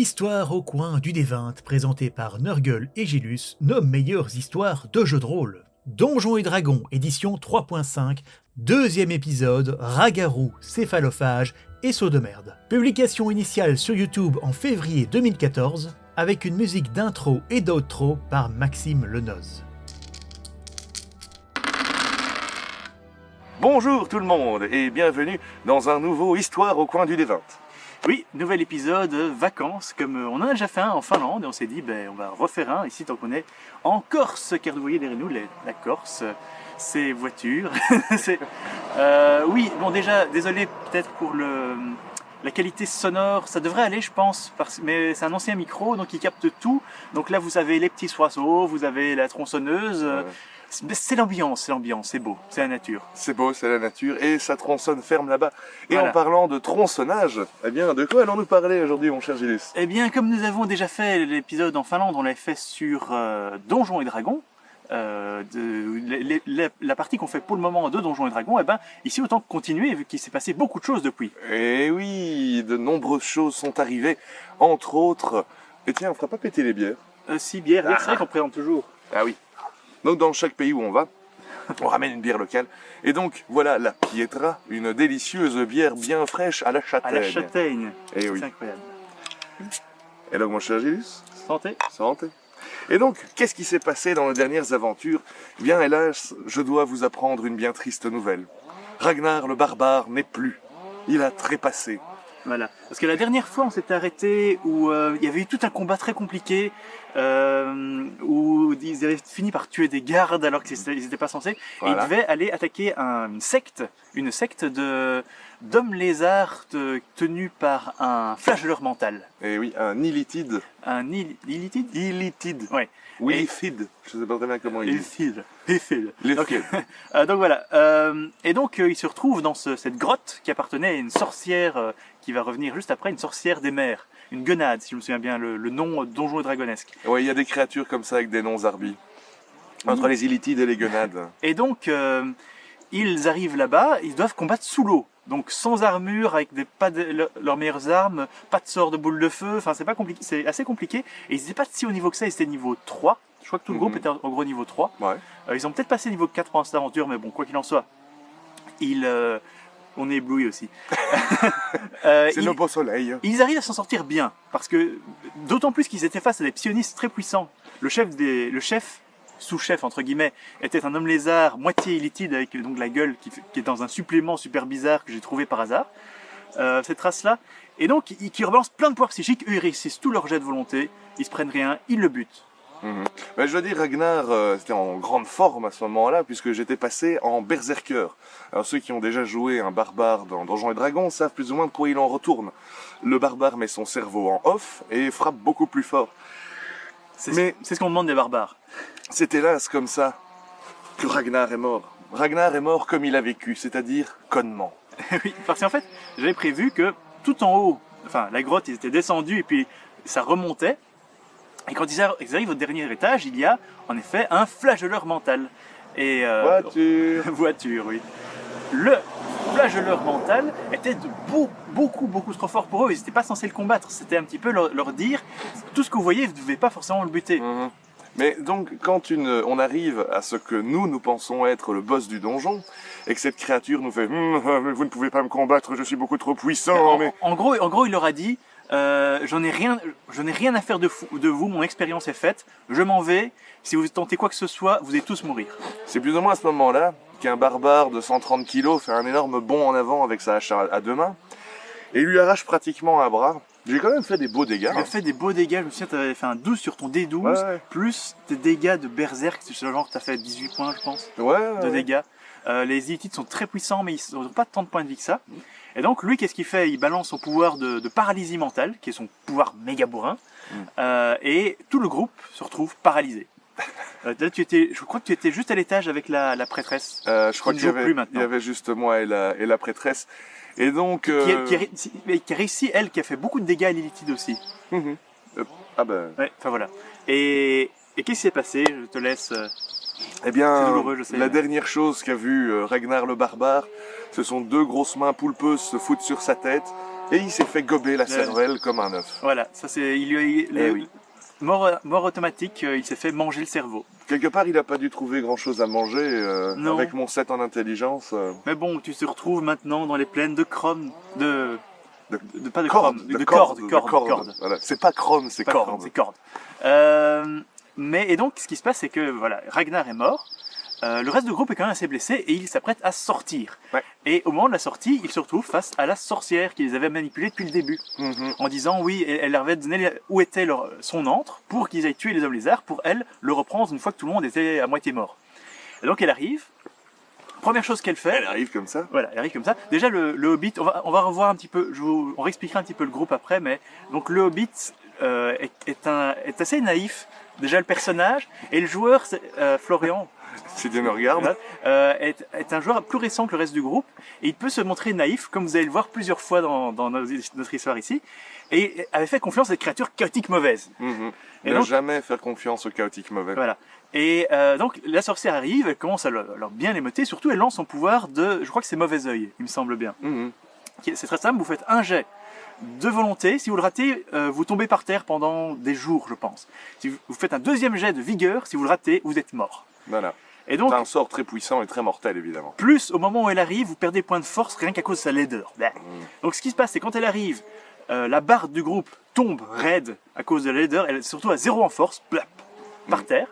Histoire au coin du D20, présentée par Nurgle et Gilus, nos meilleures histoires de jeux de rôle. Donjons et Dragons, édition 3.5, deuxième épisode, Ragarou, céphalophage et saut de merde. Publication initiale sur YouTube en février 2014, avec une musique d'intro et d'outro par Maxime Lenoz. Bonjour tout le monde et bienvenue dans un nouveau Histoire au coin du D20. Oui, nouvel épisode vacances, comme on en a déjà fait un en Finlande, et on s'est dit on va refaire un ici tant qu'on est en Corse, car vous voyez derrière nous la Corse, ces voitures. Oui, bon déjà, désolé peut-être pour la qualité sonore, ça devrait aller je pense, mais c'est un ancien micro donc il capte tout. Donc là vous avez les petits oiseaux, vous avez la tronçonneuse. Ouais. C'est l'ambiance, c'est beau, c'est la nature. C'est beau, c'est la nature et ça tronçonne ferme là-bas. Et Voilà. en parlant de tronçonnage, eh bien de quoi allons-nous parler aujourd'hui mon cher Gilles? Eh bien, comme nous avons déjà fait l'épisode en Finlande, on l'avait fait sur Donjons et Dragons, la partie qu'on fait pour le moment de Donjons et Dragons, eh ben, ici autant continuer vu qu'il s'est passé beaucoup de choses depuis. Eh oui, de nombreuses choses sont arrivées, entre autres... Et tiens, on fera pas péter les bières? Si, bière, c'est vrai qu'on présente toujours. Ah oui. Donc dans chaque pays où on va, on ramène une bière locale. Et donc voilà la Pietra, une délicieuse bière bien fraîche à la châtaigne. À la châtaigne. Eh oui. C'est incroyable. Et donc mon cher Gilles, Santé. santé. Et donc, qu'est-ce qui s'est passé dans les dernières aventures? Eh bien, hélas, je dois vous apprendre une bien triste nouvelle. Ragnar le barbare n'est plus. Il a trépassé. Voilà. Parce que la dernière fois, on s'était arrêté où il y avait eu tout un combat très compliqué, où ils avaient fini par tuer des gardes alors qu'ils n'étaient pas censés. Voilà. Et ils devaient aller attaquer une secte d'hommes lézards tenus par un flagelleur mental. Et oui, un illithide. Un illithide. Illithide. Ouais. Ou Et- illithide. Je ne sais pas très bien comment il dit. Illithide. Donc, Illithide. donc voilà. Et donc il se retrouve dans cette grotte qui appartenait à une sorcière qui va revenir juste après, une sorcière des mers. Une guenade, si je me souviens bien, le nom donjon et dragonesque. Ouais, il y a des créatures comme ça avec des noms zarbi. Entre les illithides et les guenades. Et donc, ils arrivent là-bas, ils doivent combattre sous l'eau. Donc sans armure, avec leurs meilleures armes, pas de sort de boule de feu, enfin c'est pas compliqué, c'est assez compliqué. Et ils n'étaient pas si haut niveau que ça, ils étaient niveau 3. Je crois que tout le groupe était en gros niveau 3. Ouais. Ils ont peut-être passé niveau 4 pendant cette aventure, mais bon, quoi qu'il en soit, on est ébloui aussi. C'est nos beaux soleils. Ils arrivent à s'en sortir bien, parce que d'autant plus qu'ils étaient face à des psionnistes très puissants. Le chef, sous-chef entre guillemets, était un homme lézard moitié illithide avec donc la gueule qui est dans un supplément super bizarre que j'ai trouvé par hasard. Cette race-là. Et donc, qui rebalancent plein de pouvoirs psychiques, eux ils réussissent tout leur jet de volonté, ils se prennent rien, ils le butent. Ben, je dois dire, Ragnar, c'était en grande forme à ce moment-là, puisque j'étais passé en berserker. Alors ceux qui ont déjà joué un barbare dans Donjons et Dragons savent plus ou moins de quoi il en retourne. Le barbare met son cerveau en off et frappe beaucoup plus fort. Mais C'est ce qu'on demande des barbares. c'est hélas comme ça que Ragnar est mort. Ragnar est mort comme il a vécu, c'est-à-dire connement. Oui, parce qu'en fait, j'avais prévu que tout en haut, enfin la grotte, ils étaient descendus et puis ça remontait. Et quand ils arrivent au dernier étage, il y a en effet un flagelleur mental. Et Voiture. voiture, oui. Le flagelleur mental était beaucoup trop fort pour eux. Ils n'étaient pas censés le combattre. C'était un petit peu leur dire tout ce que vous voyez, vous ne devez pas forcément le buter. Mais donc, quand on arrive à ce que nous pensons être le boss du donjon, et que cette créature nous fait mais vous ne pouvez pas me combattre, je suis beaucoup trop puissant, mais... En gros, il leur a dit je n'ai rien à faire de vous, mon expérience est faite, je m'en vais, si vous tentez quoi que ce soit, vous allez tous mourir. C'est plus ou moins à ce moment-là qu'un barbare de 130 kilos fait un énorme bond en avant avec sa hache à deux mains, et il lui arrache pratiquement un bras. J'ai quand même fait des beaux dégâts. Tu as fait des beaux dégâts, je me souviens, tu avais fait un 12 sur ton D12, Ouais. plus tes dégâts de berserk, c'est genre tu as fait 18 points je pense, Ouais. de dégâts. Les illithides sont très puissants mais ils n'ont pas tant de points de vie que ça. Et donc lui, qu'est-ce qu'il fait? Il balance son pouvoir de paralysie mentale, qui est son pouvoir méga bourrin, et tout le groupe se retrouve paralysé. Là, je crois que tu étais juste à l'étage avec la prêtresse. Je crois Qui qu'il ne joue plus y maintenant. avait juste moi et la prêtresse. Et donc... Qui a réussi, elle, qui a fait beaucoup de dégâts à l'illitide aussi. Ah ben... Ouais, enfin voilà. Et qu'est-ce qui s'est passé? Je te laisse... Eh bien, C'est douloureux, je sais. la dernière chose qu'a vu Ragnar le barbare, ce sont deux grosses mains poulpeuses se foutre sur sa tête, Et il s'est fait gober la cervelle comme un œuf. Voilà, ça c'est... Oui. Mort automatique, il s'est fait manger le cerveau. Quelque part, il n'a pas dû trouver grand-chose à manger Non. avec mon 7 en intelligence. Mais bon, tu te retrouves maintenant dans les plaines de chrome, pas de Corde, chrome, de corde. Voilà. C'est pas chrome, c'est Pas corde. chrome, c'est corde. Et donc, ce qui se passe, c'est que voilà, Ragnar est mort. Le reste du groupe est quand même assez blessé et il s'apprête à sortir. Ouais. Et au moment de la sortie, il se retrouve face à la sorcière qui les avait manipulés depuis le début. En disant, oui, elle leur avait donné où était son antre pour qu'ils aillent tuer les hommes lézards, pour elle le reprendre une fois que tout le monde était à moitié mort. Et donc elle arrive. Première chose qu'elle fait... Elle arrive comme ça. Voilà, elle arrive comme ça. Déjà, le Hobbit, on va revoir un petit peu, on réexpliquera un petit peu le groupe après, mais donc le Hobbit est assez naïf. Déjà le personnage, et le joueur, Florian, Si Dieu me regarde. est un joueur plus récent que le reste du groupe, et il peut se montrer naïf, comme vous allez le voir plusieurs fois dans notre histoire ici, et avait fait confiance à des créatures chaotiques mauvaises. Et ne jamais faire confiance aux chaotiques mauvais. Voilà. Et donc la sorcière arrive, elle commence à leur bien l'émeuter, surtout elle lance son pouvoir de, je crois que c'est mauvais œil, il me semble bien. C'est très simple, vous faites un jet de volonté, si vous le ratez, vous tombez par terre pendant des jours, je pense. Si vous faites un deuxième jet de vigueur, si vous le ratez, vous êtes mort. Voilà. Et donc, C'est un sort très puissant et très mortel, évidemment. plus au moment où elle arrive, vous perdez points de force rien qu'à cause de sa laideur. Donc ce qui se passe, c'est quand elle arrive, la barre du groupe tombe raide à cause de la laideur, elle est surtout à 0 en force, plap, par terre.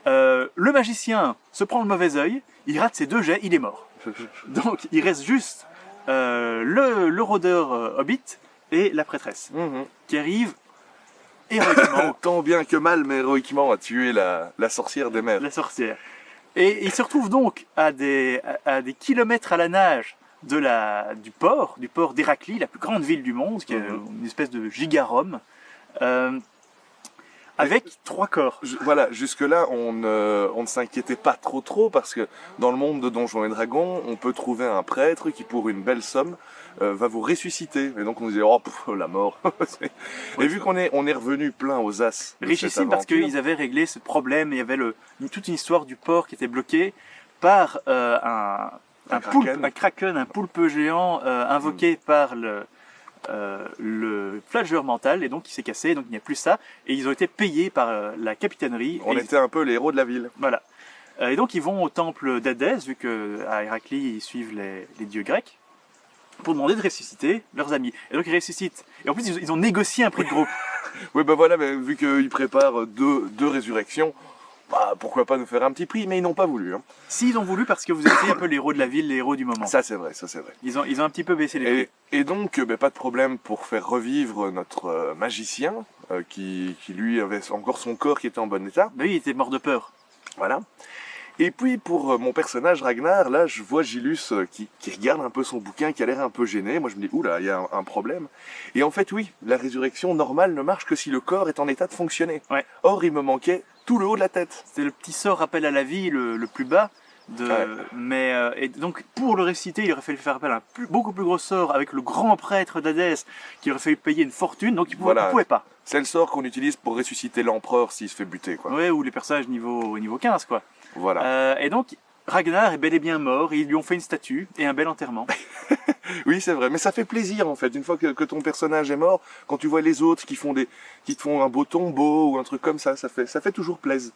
Le magicien se prend le mauvais œil, il rate ses 2 jets, il est mort. Donc il reste juste le rôdeur Hobbit et la prêtresse qui arrive héroïquement. Tant bien que mal, mais héroïquement, à tuer la sorcière des mers. La sorcière. Et il se retrouve donc à des kilomètres à la nage du port d'Héraklie, la plus grande ville du monde, qui est une espèce de giga-Rome, avec 3 corps. Voilà, jusque-là, on ne s'inquiétait pas trop, parce que dans le monde de Donjons et Dragons, on peut trouver un prêtre qui, pour une belle somme, va vous ressusciter. Et donc on disait, oh, la mort. Et vu qu'on est revenu plein aux as. Richissime parce qu'ils avaient réglé ce problème, il y avait toute une histoire du port qui était bloquée par un kraken, un poulpe géant invoqué par le flageur mental, et donc il s'est cassé, donc il n'y a plus ça, et ils ont été payés par la capitainerie. On était un peu les héros de la ville. Voilà. Et donc ils vont au temple d'Hadès, vu qu'à Héraclie ils suivent les dieux grecs, pour demander de ressusciter leurs amis. Et donc ils ressuscitent. Et en plus ils ont négocié un prix de groupe. Oui, ben voilà, mais vu qu'ils préparent deux résurrections, bah, pourquoi pas nous faire un petit prix, mais ils n'ont pas voulu. Hein. S'ils ont voulu, parce que vous étiez un peu les héros de la ville, les héros du moment. Ça c'est vrai, ça c'est vrai. Ils ont un petit peu baissé les prix. Et donc, pas de problème pour faire revivre notre magicien, qui lui avait encore son corps qui était en bon état. Ben oui, il était mort de peur. Voilà. Et puis pour mon personnage Ragnar, là je vois Gilus qui regarde un peu son bouquin, qui a l'air un peu gêné. Moi je me dis, oula, il y a un problème. Et en fait oui, la résurrection normale ne marche que si le corps est en état de fonctionner. Ouais. Or il me manquait tout le haut de la tête. C'est le petit sort rappel à la vie le plus bas. Et donc pour le réciter, il aurait fallu faire appel à un beaucoup plus gros sort avec le grand prêtre d'Hadès, qui aurait fallu payer une fortune, donc il pouvait pas. C'est le sort qu'on utilise pour ressusciter l'empereur s'il se fait buter, quoi. Ouais, ou les personnages niveau 15, quoi. Voilà. Et donc Ragnar est bel et bien mort, et ils lui ont fait une statue et un bel enterrement. Oui, c'est vrai, mais ça fait plaisir en fait. Une fois que ton personnage est mort, quand tu vois les autres qui te font un beau tombeau ou un truc comme ça fait toujours plaisir.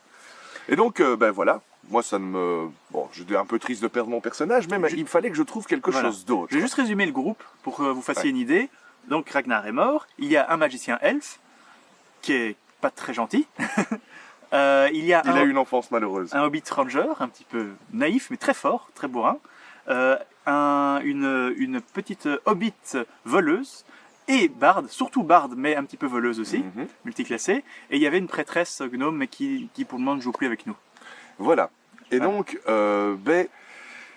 Et donc, voilà, moi ça ne me... Bon, j'étais un peu triste de perdre mon personnage, mais il fallait que je trouve quelque chose d'autre. Je vais juste résumer le groupe pour que vous fassiez une idée. Donc Ragnar est mort, il y a un magicien elfe, qui est pas très gentil. Il a une enfance malheureuse. Un hobbit ranger, un petit peu naïf, mais très fort, très bourrin. Une petite hobbit voleuse, et barde, surtout barde, mais un petit peu voleuse aussi, multiclassée. Et il y avait une prêtresse gnome, mais qui pour le moment ne joue plus avec nous. Voilà. Et donc, je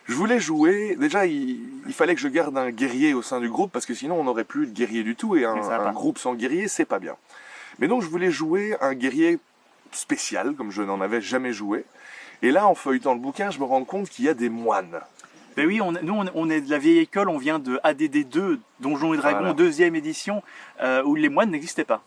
voulais jouer. Déjà, il fallait que je garde un guerrier au sein du groupe, parce que sinon on n'aurait plus de guerrier du tout, et un groupe sans guerrier, c'est pas bien. Mais donc, je voulais jouer un guerrier spécial, comme je n'en avais jamais joué. Et là, en feuilletant le bouquin, je me rends compte qu'il y a des moines. Ben oui, nous on est de la vieille école, on vient de ADD2, Donjons et Dragons, 2e édition, où les moines n'existaient pas.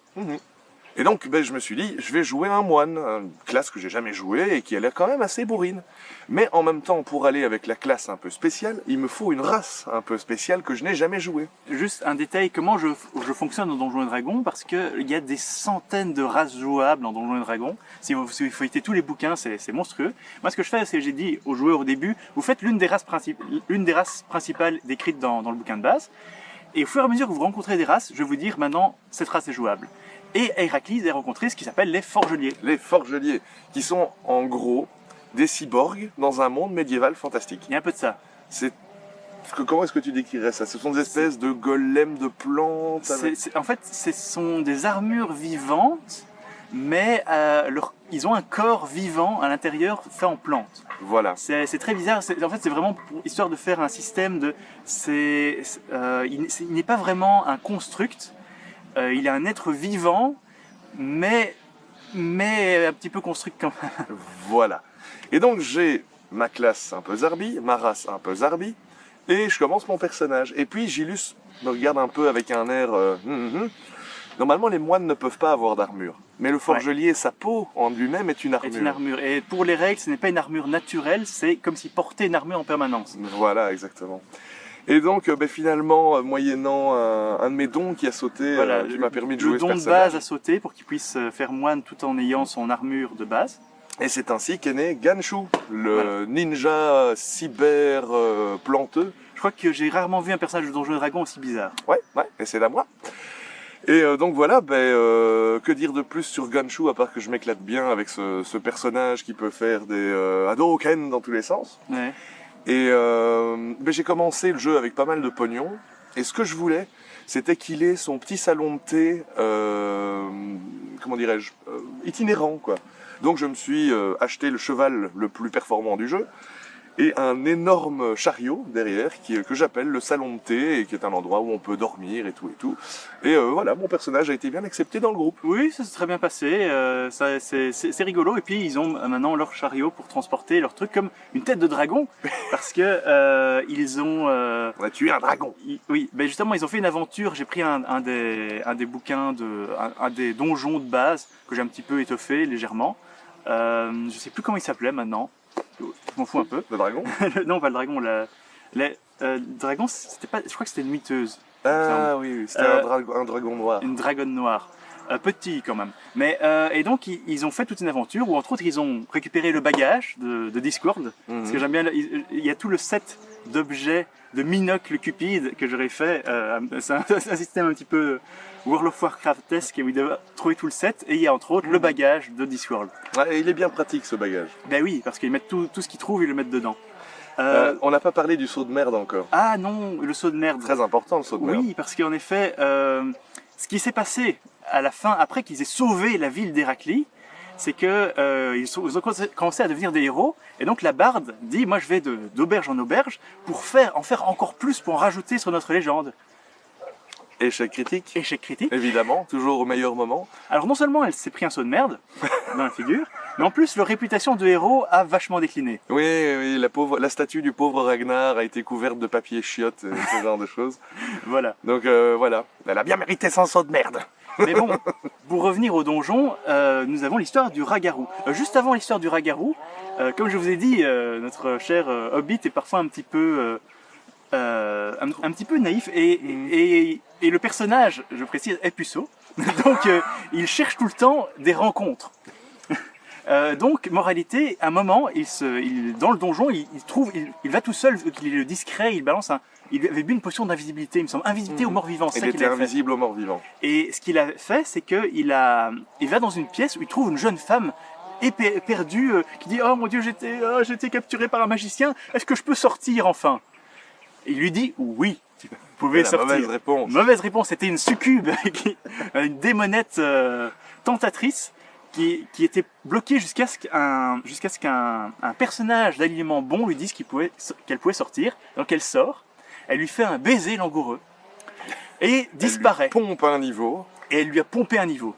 Et donc, je me suis dit, je vais jouer un moine, une classe que j'ai jamais jouée et qui a l'air quand même assez bourrine. Mais en même temps, pour aller avec la classe un peu spéciale, il me faut une race un peu spéciale que je n'ai jamais jouée. Juste un détail, comment je fonctionne dans Donjons et Dragons, parce qu'il y a des centaines de races jouables dans Donjons et Dragons. Si vous feuilletez tous les bouquins, c'est monstrueux. Moi, ce que je fais, c'est que j'ai dit aux joueurs au début, vous faites l'une des races principales décrites dans le bouquin de base. Et au fur et à mesure que vous rencontrez des races, je vais vous dire maintenant, cette race est jouable. Et à Héraclès a rencontré ce qui s'appelle les Forgeliers. Les Forgeliers, qui sont en gros des cyborgs dans un monde médiéval fantastique. Il y a un peu de ça. Comment est-ce que tu décrirais ça? Ce sont des espèces de golems de plantes En fait, ce sont des armures vivantes, mais ils ont un corps vivant à l'intérieur fait en plantes. Voilà. C'est très bizarre. En fait, c'est vraiment histoire de faire un système de... il n'est pas vraiment un construct. Il est un être vivant, mais un petit peu construct quand même. Voilà. Et donc j'ai ma classe un peu zarbi, ma race un peu zarbi, et je commence mon personnage. Et puis Gilus me regarde un peu avec un air... Normalement, les moines ne peuvent pas avoir d'armure. Mais le forgelier, sa peau en lui-même est une armure. Est une armure. Et pour les règles, ce n'est pas une armure naturelle, c'est comme s'il portait une armure en permanence. Voilà, exactement. Et donc, finalement, moyennant un de mes dons qui a sauté, voilà, qui m'a permis de jouer ce personnage. Le don de base a sauté pour qu'il puisse faire moine tout en ayant son armure de base. Et c'est ainsi qu'est né Ganshu, le ninja cyber planteux. Je crois que j'ai rarement vu un personnage de Donjons et Dragons aussi bizarre. Ouais, et c'est là moi. Et donc voilà, que dire de plus sur Ganshu à part que je m'éclate bien avec ce personnage qui peut faire des Hadouken dans tous les sens. Ouais. Et j'ai commencé le jeu avec pas mal de pognon. Et ce que je voulais, c'était qu'il ait son petit salon de thé, comment dirais-je, itinérant, quoi. Donc je me suis acheté le cheval le plus performant du jeu et un énorme chariot derrière que j'appelle le salon de thé et qui est un endroit où on peut dormir et tout et tout. Et voilà, mon personnage a été bien accepté dans le groupe. Oui, ça s'est très bien passé, c'est rigolo. Et puis ils ont maintenant leur chariot pour transporter leur truc comme une tête de dragon parce que ils ont... On a tué un dragon. Oui, ben justement ils ont fait une aventure. J'ai pris un des bouquins, un des donjons de base que j'ai un petit peu étoffé légèrement. Je sais plus comment il s'appelait maintenant. Je m'en fous un peu. Le dragon? Non, pas le dragon. Le dragon, c'était pas. Je crois que c'était une miteuse. Ah oui, c'était un dragon noir. Une dragonne noire. Petit quand même. Mais et donc ils ont fait toute une aventure où entre autres ils ont récupéré le bagage de Discord. Parce que j'aime bien. Il y a tout le set d'objets de Minoc Cupid que j'aurais fait. C'est un système un petit peu World of Warcraft-esque où ils doivent trouver tout le set. Et il y a entre autres le bagage de Discworld. Ouais, il est bien pratique ce bagage. Ben oui, parce qu'ils mettent tout ce qu'ils trouvent, ils le mettent dedans. On n'a pas parlé du saut de merde encore. Ah non, le saut de merde. Très important le saut de merde. Oui, parce qu'en effet, ce qui s'est passé à la fin, après qu'ils aient sauvé la ville d'Héraclès, c'est que ils ont commencé à devenir des héros. Et donc la barde dit, moi je vais d'auberge en auberge pour en faire encore plus, pour en rajouter sur notre légende. Échec critique. Échec critique. Évidemment, toujours au meilleur moment. Alors non seulement elle s'est pris un saut de merde dans la figure, mais en plus leur réputation de héros a vachement décliné. Oui, la statue du pauvre Ragnar a été couverte de papier chiotte, ce genre de choses. Voilà. Donc voilà, elle a bien mérité son saut de merde. Mais bon, pour revenir au donjon, nous avons l'histoire du rat-garou. Juste avant l'histoire du rat-garou, comme je vous ai dit, notre cher Hobbit est parfois un petit peu naïf et le personnage, je précise, est puceau. Donc il cherche tout le temps des rencontres. Donc moralité, à un moment, dans le donjon, il va tout seul, il est discret, il balance il avait bu une potion d'invisibilité, il me semble, invisibilité aux morts vivants. Il était invisible aux morts vivants. Et ce qu'il a fait, c'est qu'il va dans une pièce où il trouve une jeune femme perdue qui dit « Oh mon Dieu, j'ai été capturé par un magicien, est-ce que je peux sortir enfin ?» Il lui dit « Oui, tu pouvais sortir. » Mauvaise réponse. Mauvaise réponse, c'était une succube, une démonette tentatrice qui était bloquée jusqu'à ce qu'un personnage d'alignement bon lui dise qu'elle pouvait sortir. Donc elle sort, elle lui fait un baiser langoureux et disparaît. Elle lui pompe un niveau. Et elle lui a pompé un niveau.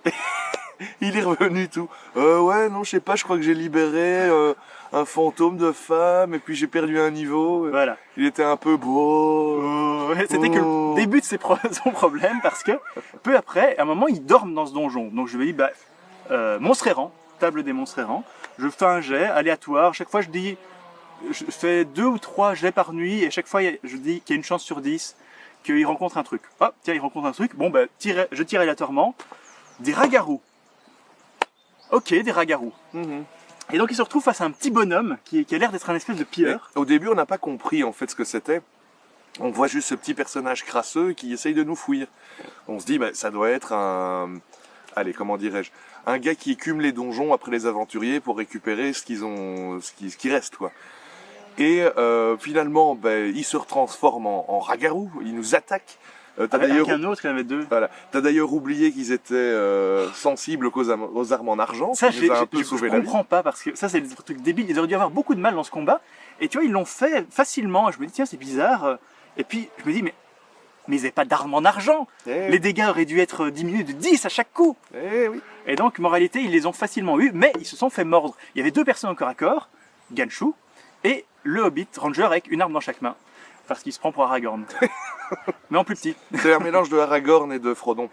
Il est revenu tout. Ouais, non, je sais pas, je crois que j'ai libéré un fantôme de femme, et puis j'ai perdu un niveau. Voilà. Il était un peu beau. C'était que le début de son problème, parce que peu après, à un moment, ils dorment dans ce donjon. Donc je me dis, bah, monstre errant, table des monstres errants. Je fais un jet aléatoire. Chaque fois, je fais 2 ou 3 jets par nuit, et chaque fois, je dis qu'il y a une chance sur 10 qu'il rencontre un truc. Oh, tiens, il rencontre un truc. Bon, bah, je tire aléatoirement. Des ragarous. Ok, des ragarous. Et donc il se retrouve face à un petit bonhomme qui a l'air d'être un espèce de pilleur. Au début, on n'a pas compris en fait ce que c'était. On voit juste ce petit personnage crasseux qui essaye de nous fouiller. On se dit, bah, ça doit être un... Allez, comment dirais-je, un gars qui écume les donjons après les aventuriers pour récupérer ce qui reste, quoi. Et finalement, ben, il se retransforme en ragarou, il nous attaque. Avec un autre, il y en avait 2. Voilà. T'as d'ailleurs oublié qu'ils étaient sensibles aux armes en argent. Ça, je comprends pas, parce que ça, c'est des trucs débiles. Ils auraient dû avoir beaucoup de mal dans ce combat. Et tu vois, ils l'ont fait facilement. Je me dis, tiens, c'est bizarre. Et puis, je me dis, mais ils n'avaient pas d'armes en argent. Les dégâts auraient dû être diminués de 10 à chaque coup. Oui. Et donc, moralité, ils les ont facilement eus, mais ils se sont fait mordre. Il y avait 2 personnes au corps à corps, Ganshu et le Hobbit Ranger avec une arme dans chaque main. Parce qu'il se prend pour Aragorn. Mais en plus petit. C'est un mélange de Aragorn et de Frodon.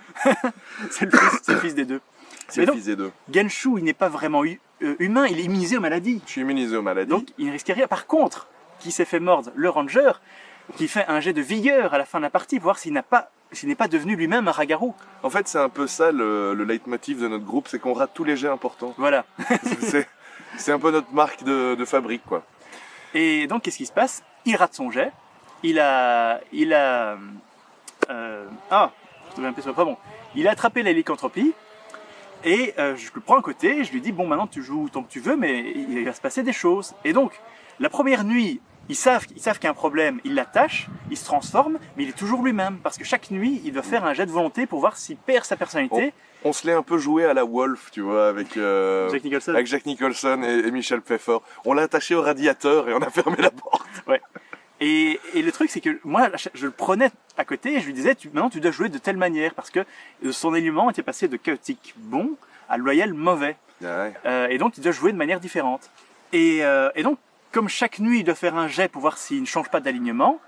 C'est le fils des 2. C'est le fils des 2. Ganshu, il n'est pas vraiment humain, il est immunisé aux maladies. Je suis immunisé aux maladies. Donc, il ne risque rien. Par contre, qui s'est fait mordre, le Ranger, qui fait un jet de vigueur à la fin de la partie pour voir s'il n'est pas devenu lui-même un ragarou. En fait, c'est un peu ça le leitmotiv de notre groupe, c'est qu'on rate tous les jets importants. Voilà. c'est un peu notre marque de fabrique, quoi. Et donc, qu'est-ce qui se passe? Il rate son jet. Il a attrapé la lycanthropie. Et je le prends à côté, je lui dis, bon, maintenant tu joues tant que tu veux, mais il va se passer des choses. Et donc, la première nuit, ils savent qu'il y a un problème, ils l'attachent, il se transforme, mais il est toujours lui-même. Parce que chaque nuit, il doit faire un jet de volonté pour voir s'il perd sa personnalité. On se l'est un peu joué à la Wolf, tu vois, avec Jack Nicholson et Michel Pfeiffer. On l'a attaché au radiateur et on a fermé la porte. Ouais. Et le truc, c'est que moi, je le prenais à côté et je lui disais, maintenant tu dois jouer de telle manière, parce que son élément était passé de chaotique bon à loyal mauvais. Ouais. Et donc il doit jouer de manière différente. Et donc, comme chaque nuit il doit faire un jet pour voir s'il ne change pas d'alignement,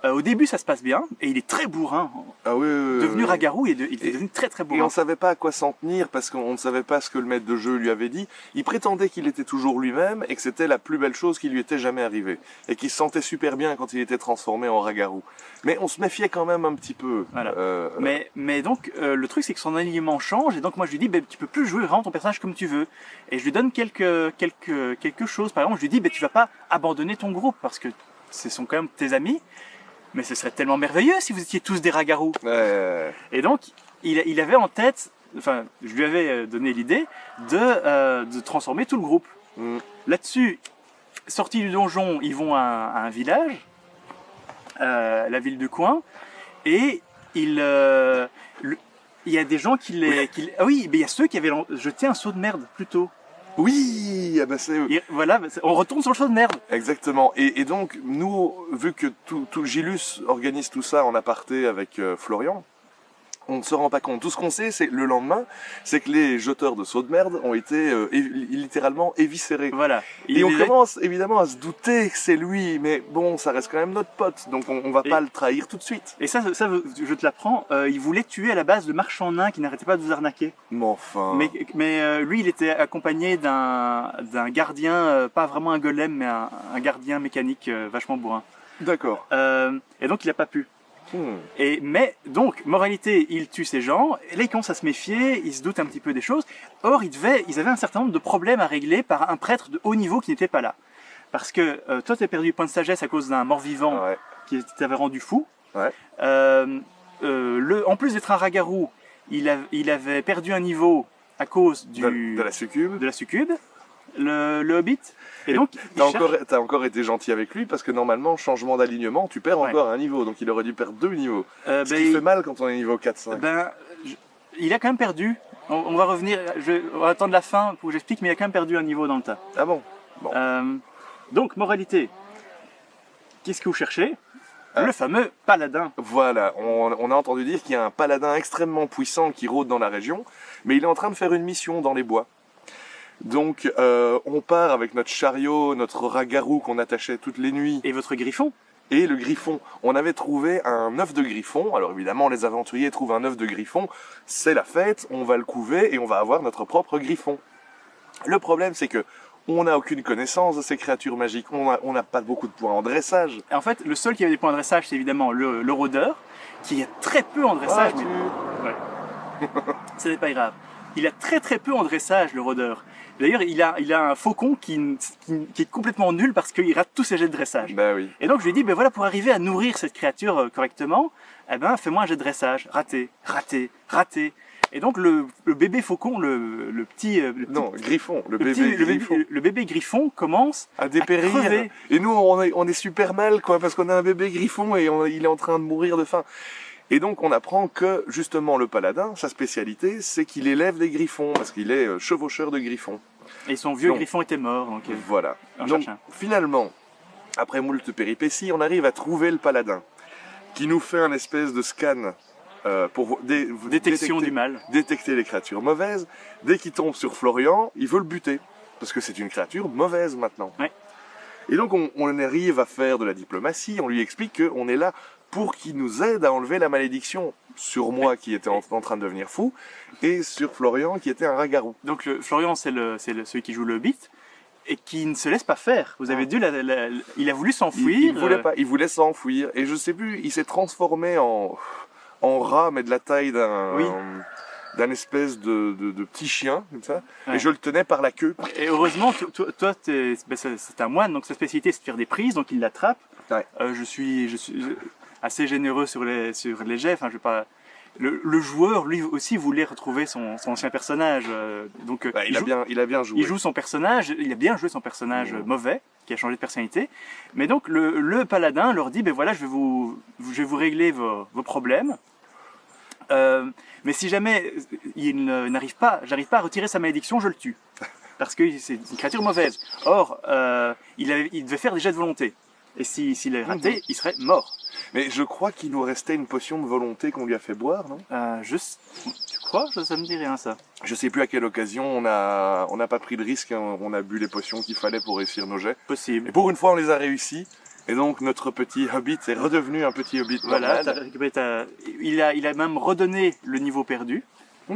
au début ça se passe bien, et il est très bourrin. Ah oui, devenu ragarou, il est devenu très très bourrin. Et on savait pas à quoi s'en tenir, parce qu'on ne savait pas ce que le maître de jeu lui avait dit. Il prétendait qu'il était toujours lui-même, et que c'était la plus belle chose qui lui était jamais arrivée. Et qu'il se sentait super bien quand il était transformé en ragarou. Mais on se méfiait quand même un petit peu. Voilà. Mais donc, le truc c'est que son alignement change, et donc moi je lui dis, tu peux plus jouer vraiment ton personnage comme tu veux. Et je lui donne quelque chose. Par exemple, je lui dis, tu vas pas abandonner ton groupe, parce que ce sont quand même tes amis. Mais ce serait tellement merveilleux si vous étiez tous des ragarous. Et donc, il avait en tête, enfin, je lui avais donné l'idée de transformer tout le groupe. Là-dessus, sortis du donjon, ils vont à un village, la ville du coin, et il y a des gens ah oui, mais il y a ceux qui avaient jeté un seau de merde plus tôt. Oui, ah bah voilà, on retourne sur le show de merde. Exactement. Et donc, nous, vu que tout Gilus organise tout ça en aparté avec Florian, on ne se rend pas compte. Tout ce qu'on sait, c'est le lendemain, c'est que les jeteurs de seaux de merde ont été littéralement éviscérés. Voilà. Et on commence évidemment à se douter que c'est lui, mais bon, ça reste quand même notre pote, donc on va pas le trahir tout de suite. Et ça, je te l'apprends, il voulait tuer à la base le marchand nain qui n'arrêtait pas de vous arnaquer. Mais enfin... Mais lui, il était accompagné d'un gardien, pas vraiment un golem, mais un gardien mécanique vachement bourrin. D'accord. Et donc, il n'a pas pu. Mais donc, moralité, il tue ces gens, et là il commence à se méfier, il se doute un petit peu des choses. Or, ils avaient un certain nombre de problèmes à régler par un prêtre de haut niveau qui n'était pas là. Parce que toi, tu as perdu point de sagesse à cause d'un mort-vivant qui t'avait rendu fou. Ouais. En plus d'être un ragarou, il avait perdu un niveau à cause de la succube. Le Hobbit. Et donc, t'as encore été gentil avec lui, parce que normalement, changement d'alignement, tu perds encore un niveau, donc il aurait dû perdre 2 niveaux. Ce qui fait mal quand on est niveau 4-5. Il a quand même perdu. On va revenir, on va attendre la fin pour que j'explique, mais il a quand même perdu un niveau dans le tas. Ah bon, donc, moralité. Qu'est-ce que vous cherchez? Le fameux paladin. Voilà, on a entendu dire qu'il y a un paladin extrêmement puissant qui rôde dans la région, mais il est en train de faire une mission dans les bois. Donc on part avec notre chariot, notre ragarou qu'on attachait toutes les nuits, Et votre griffon? et le griffon. On avait trouvé un œuf de griffon. Alors évidemment, les aventuriers trouvent un œuf de griffon. C'est la fête, on va le couver et on va avoir notre propre griffon. Le problème, c'est que on n'a aucune connaissance de ces créatures magiques. On n'a pas beaucoup de points en dressage. Et en fait, le seul qui avait des points de dressage, c'est évidemment le rôdeur, qui a très peu en dressage. Ouais. Ce n'est pas grave. Il a très peu en dressage, le rôdeur. D'ailleurs, il a un faucon qui est complètement nul parce qu'il rate tous ses jets de dressage. Bah oui. Et donc je lui ai dit, ben voilà, pour arriver à nourrir cette créature correctement, eh ben fais-moi un jet de dressage. Raté, raté, raté. Et donc le bébé faucon, le petit... Non, griffon, le le bébé petit- griffon. le bébé griffon commence À à dépérir. crever. Et nous, on est super mal, quoi, parce qu'on a un bébé griffon et il est en train de mourir de faim. Et donc, on apprend que, justement, le paladin, sa spécialité, c'est qu'il élève des griffons, parce qu'il est chevaucheur de griffons. Et son vieux Donc, griffon était mort. Donc, Voilà. on Donc, cherche un. finalement, après moult péripéties, on arrive à trouver le paladin, qui nous fait un espèce de scan pour Détection du mal. détecter les créatures mauvaises. Dès qu'il tombe sur Florian, il veut le buter, parce que c'est une créature mauvaise maintenant. Ouais. Et donc on arrive à faire de la diplomatie, on lui explique qu'on est là pour qu'il nous aide à enlever la malédiction sur moi qui était en train de devenir fou, et sur Florian qui était un ragarou. Donc Florian, c'est celui qui joue le hobbit et qui ne se laisse pas faire. Vous avez dû il a voulu s'enfuir. Il voulait pas, il voulait s'enfuir, et je sais plus, il s'est transformé en rat, mais de la taille Oui. d'un espèce de petit chien, comme ça, Ouais. et je le tenais par la queue. Et heureusement, toi, c'est un moine, donc sa spécialité c'est de faire des prises, donc il l'attrape. Ouais. Je suis assez généreux sur les jets. Enfin, je vais pas. Le joueur, lui aussi, voulait retrouver son ancien personnage. Donc, Bah, il a bien joué. il joue son personnage. Il a bien joué son personnage mauvais, qui a changé de personnalité. Mais donc, le paladin leur dit, ben voilà, je vais vous régler vos problèmes. Mais si jamais j'arrive pas à retirer sa malédiction, je le tue. Parce que c'est une créature mauvaise. Or, il devait faire des jets de volonté. Et s'il est raté, il serait mort. Mais je crois qu'il nous restait une potion de volonté qu'on lui a fait boire, non? Tu crois? Ça me dit rien, ça. Je sais plus à quelle occasion on n'a pas pris de risque, hein, on a bu les potions qu'il fallait pour réussir nos jets. Possible. Et pour une fois, on les a réussis. Et donc notre petit hobbit est redevenu un petit hobbit Voilà, normal. t'as récupéré il a même redonné le niveau perdu au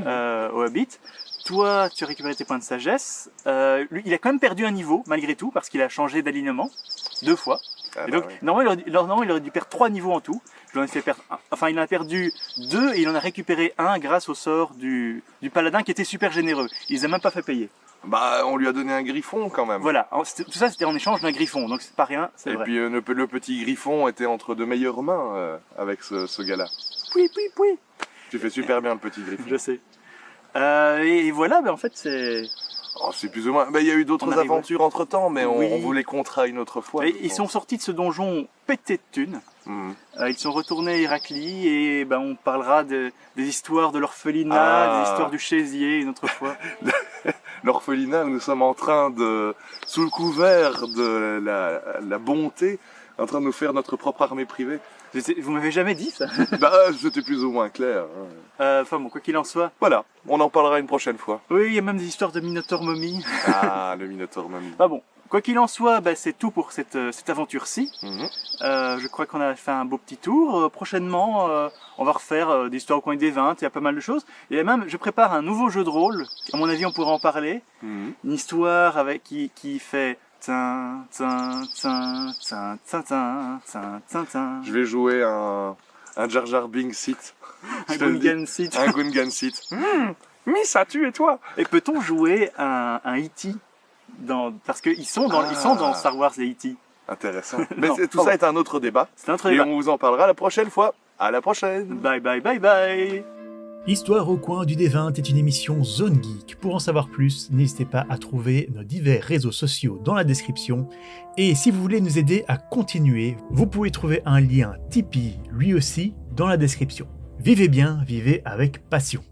Hobbit. Toi, tu as récupéré tes points de sagesse. Lui, il a quand même perdu un niveau, malgré tout, parce qu'il a changé d'alignement 2 fois. Ah Et bah donc, oui. normalement, il aurait dû perdre 3 niveaux en tout. Je lui en ai fait perdre enfin, il en a perdu 2 et il en a récupéré 1 grâce au sort du paladin qui était super généreux. Il les a même pas fait payer. Bah, on lui a donné un griffon quand même. Voilà, tout ça c'était en échange d'un griffon, donc c'est pas rien, c'est Et vrai. puis le petit griffon était entre de meilleures mains avec ce gars-là. Oui. Tu fais super bien le petit griffon. Je sais. Et voilà, ben en fait c'est... Oh, c'est plus ou moins. Bah, il y a eu On d'autres arrive, aventures entre temps, mais Oui. on vous les comptera une autre fois. Et je ils pense. sont sortis de ce donjon pété de thunes. Mhm. Ils sont retournés à Héraclie et ben, on parlera des histoires de l'orphelinat, des histoires du chaisier une autre fois. L'orphelinat, nous sommes en train de, sous le couvert de la bonté, en train de nous faire notre propre armée privée. Vous m'avez jamais dit ça. Bah, c'était plus ou moins clair. Hein. Enfin bon, quoi qu'il en soit. Voilà, on en parlera une prochaine fois. Oui, il y a même des histoires de Minotaure momie. Ah, le Minotaure mamie. Enfin bon, quoi qu'il en soit, ben, c'est tout pour cette aventure-ci. Mhm. Je crois qu'on a fait un beau petit tour. Prochainement, on va refaire des histoires au coin des 20, il y a pas mal de choses. Et même, je prépare un nouveau jeu de rôle. À mon avis, on pourra en parler. Mhm. Une histoire avec qui fait tin tin tin tin tin tin tin tin tin. Je vais jouer un Jar Jar Binks site. Un Je te le dis. Gungan Seed. Un Gungan site. Mais ça tue et toi. Et peut-on jouer un E.T. parce qu'ils sont dans Star Wars les E.T. Intéressant. Mais Non, tout ça est un autre débat. C'est un autre Et débat. on vous en parlera la prochaine fois. À la prochaine. Bye bye bye bye. Histoire au coin du D20 est une émission Zone Geek. Pour en savoir plus, n'hésitez pas à trouver nos divers réseaux sociaux dans la description. Et si vous voulez nous aider à continuer, vous pouvez trouver un lien Tipeee, lui aussi, dans la description. Vivez bien, vivez avec passion.